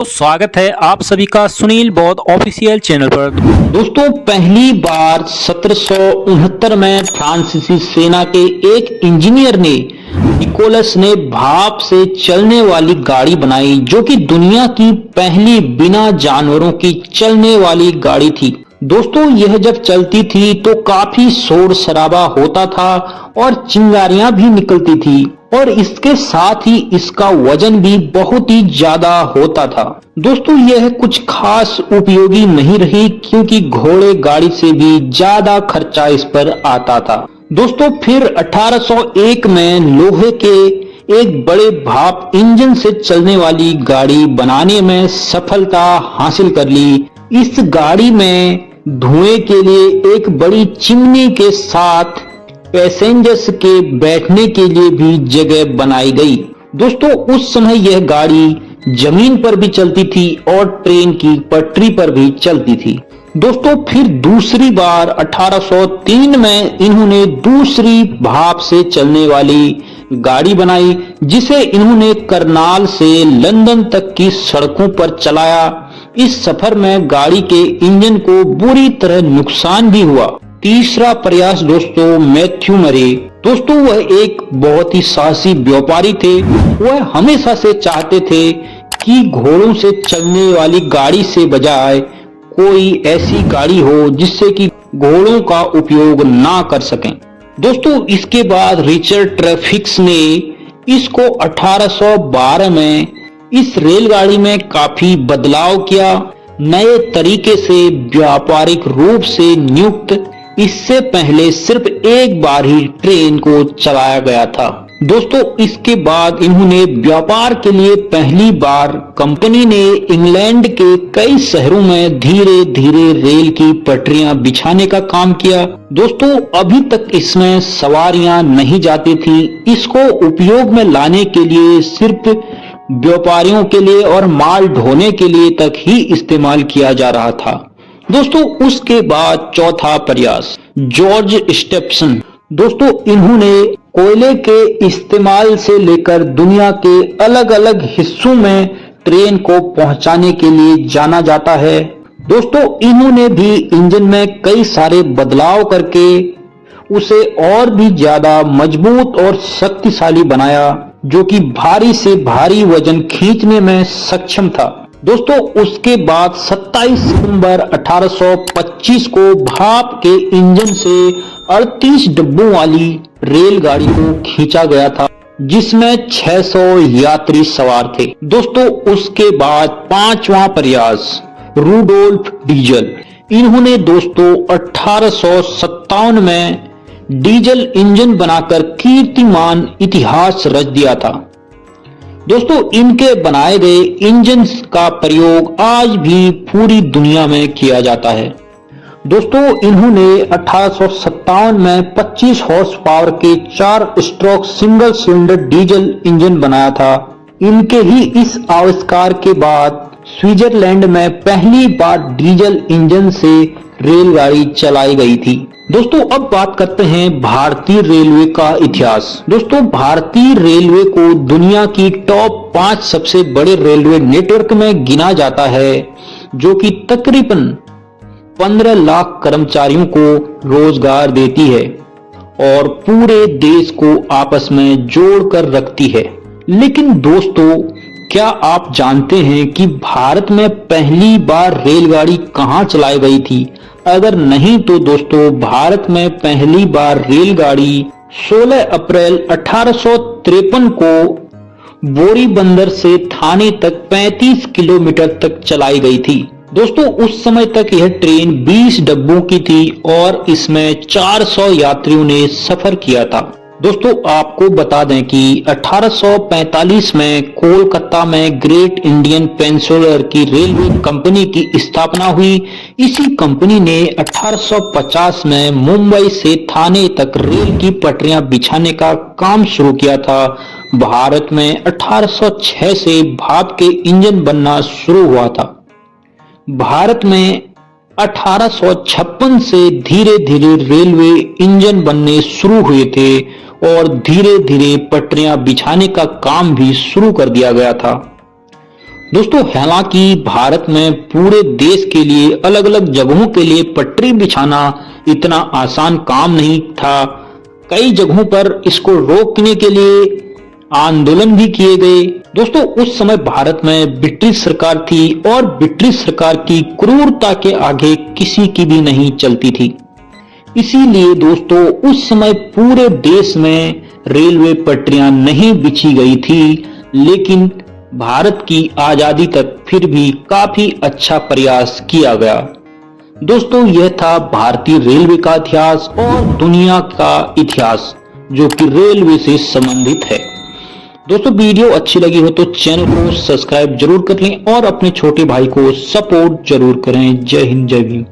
स्वागत है आप सभी का सुनील बौद्ध ऑफिशियल चैनल पर। दोस्तों, पहली बार 1769 में फ्रांसीसी सेना के एक इंजीनियर ने निकोलस ने भाप से चलने वाली गाड़ी बनाई, जो कि दुनिया की पहली बिना जानवरों की चलने वाली गाड़ी थी। दोस्तों, यह जब चलती थी तो काफी शोर शराबा होता था और चिंगारियां भी निकलती थी, और इसके साथ ही इसका वजन भी बहुत ही ज्यादा होता था। दोस्तों, यह कुछ खास उपयोगी नहीं रही, क्योंकि घोड़े गाड़ी से भी ज्यादा खर्चा इस पर आता था। दोस्तों, फिर 1801 में लोहे के एक बड़े भाप इंजन से चलने वाली गाड़ी बनाने में सफलता हासिल कर ली। इस गाड़ी में धुएं के लिए एक बड़ी चिमनी के साथ पैसेंजर्स के बैठने के लिए भी जगह बनाई गई। दोस्तों, उस समय यह गाड़ी जमीन पर भी चलती थी और ट्रेन की पटरी पर भी चलती थी। दोस्तों, फिर दूसरी बार 1803 में इन्होंने दूसरी भाप से चलने वाली गाड़ी बनाई, जिसे इन्होंने करनाल से लंदन तक की सड़कों पर चलाया। इस सफर में गाड़ी के इंजन को बुरी तरह नुकसान भी हुआ। तीसरा प्रयास दोस्तों, मैथ्यू मरे। दोस्तों, वह एक बहुत ही साहसी व्यापारी थे। वह हमेशा से चाहते थे कि घोड़ों से चलने वाली गाड़ी से बजाय कोई ऐसी गाड़ी हो जिससे कि घोड़ों का उपयोग ना कर सकें। दोस्तों, इसके बाद रिचर्ड ट्रेफिक्स ने इसको 1812 में इस रेलगाड़ी में काफी बदलाव किया, नए तरीके से व्यापारिक रूप से नियुक्त। इससे पहले सिर्फ एक बार ही ट्रेन को चलाया गया था। दोस्तों, इसके बाद इन्होंने व्यापार के लिए पहली बार कंपनी ने इंग्लैंड के कई शहरों में धीरे धीरे रेल की पटरियां बिछाने का काम किया। दोस्तों, अभी तक इसमें सवारियां नहीं जाती थी। इसको उपयोग में लाने के लिए सिर्फ व्यापारियों के लिए और माल ढोने के लिए तक ही इस्तेमाल किया जा रहा था। दोस्तों, उसके बाद चौथा प्रयास, जॉर्ज स्टेप्सन। दोस्तों, इन्होंने कोयले के इस्तेमाल से लेकर दुनिया के अलग अलग हिस्सों में ट्रेन को पहुंचाने के लिए जाना जाता है। दोस्तों, इन्होंने भी इंजन में कई सारे बदलाव करके उसे और भी ज्यादा मजबूत और शक्तिशाली बनाया, जो कि भारी से भारी वजन खींचने में सक्षम था। दोस्तों, उसके बाद 27 सितंबर 1825 को भाप के इंजन से 38 डब्बों वाली रेलगाड़ी को खींचा गया था, जिसमें 600 यात्री सवार थे। दोस्तों, उसके बाद पांचवा प्रयास, रूडोल्फ डीजल। इन्होंने दोस्तों 1857 में डीजल इंजन बनाकर कीर्तिमान इतिहास रच दिया था। दोस्तों, इनके बनाए गए इंजन का प्रयोग आज भी पूरी दुनिया में किया जाता है। दोस्तों, इन्होंने 1857 में 25 हॉर्स पावर के 4 stroke single cylinder diesel engine बनाया था। इनके ही इस आविष्कार के बाद स्विट्जरलैंड में पहली बार डीजल इंजन से रेलगाड़ी चलाई गई थी। दोस्तों, अब बात करते हैं भारतीय रेलवे का इतिहास। दोस्तों, भारतीय रेलवे को दुनिया की टॉप 5 सबसे बड़े रेलवे नेटवर्क में गिना जाता है, जो कि तकरीबन 15 लाख कर्मचारियों को रोजगार देती है और पूरे देश को आपस में जोड़कर रखती है। लेकिन दोस्तों, क्या आप जानते हैं कि भारत में पहली बार रेलगाड़ी कहां चलाई गई थी? अगर नहीं तो दोस्तों, भारत में पहली बार रेलगाड़ी 16 अप्रैल 1853 को बोरीबंदर से थाने तक 35 किलोमीटर तक चलाई गई थी। दोस्तों, उस समय तक यह ट्रेन 20 डब्बों की थी और इसमें 400 यात्रियों ने सफर किया था। दोस्तों, आपको बता दें कि 1845 में कोलकाता में ग्रेट इंडियन पेनिनसुलर की रेलवे कंपनी की स्थापना हुई। इसी कंपनी ने 1850 में मुंबई से थाने तक रेल की पटरियां बिछाने का काम शुरू किया था। भारत में 1806 से भाप के इंजन बनना शुरू हुआ था। भारत में 1856 से धीरे धीरे रेलवे इंजन बनने शुरू हुए थे और धीरे धीरे पटरियां बिछाने का काम भी शुरू कर दिया गया था। दोस्तों हालांकि भारत में पूरे देश के लिए अलग अलग जगहों के लिए पटरी बिछाना इतना आसान काम नहीं था। कई जगहों पर इसको रोकने के लिए आंदोलन भी किए गए। दोस्तों उस समय भारत में ब्रिटिश सरकार थी और ब्रिटिश सरकार की क्रूरता के आगे किसी की भी नहीं चलती थी। इसीलिए दोस्तों उस समय पूरे देश में रेलवे पटरियां नहीं बिछी गई थी, लेकिन भारत की आजादी तक फिर भी काफी अच्छा प्रयास किया गया। दोस्तों यह था भारतीय रेलवे का इतिहास और दुनिया का इतिहास जो कि रेलवे से संबंधित है। दोस्तों वीडियो अच्छी लगी हो तो चैनल को सब्सक्राइब जरूर कर लें और अपने छोटे भाई को सपोर्ट जरूर करें। जय हिंद जय भीम।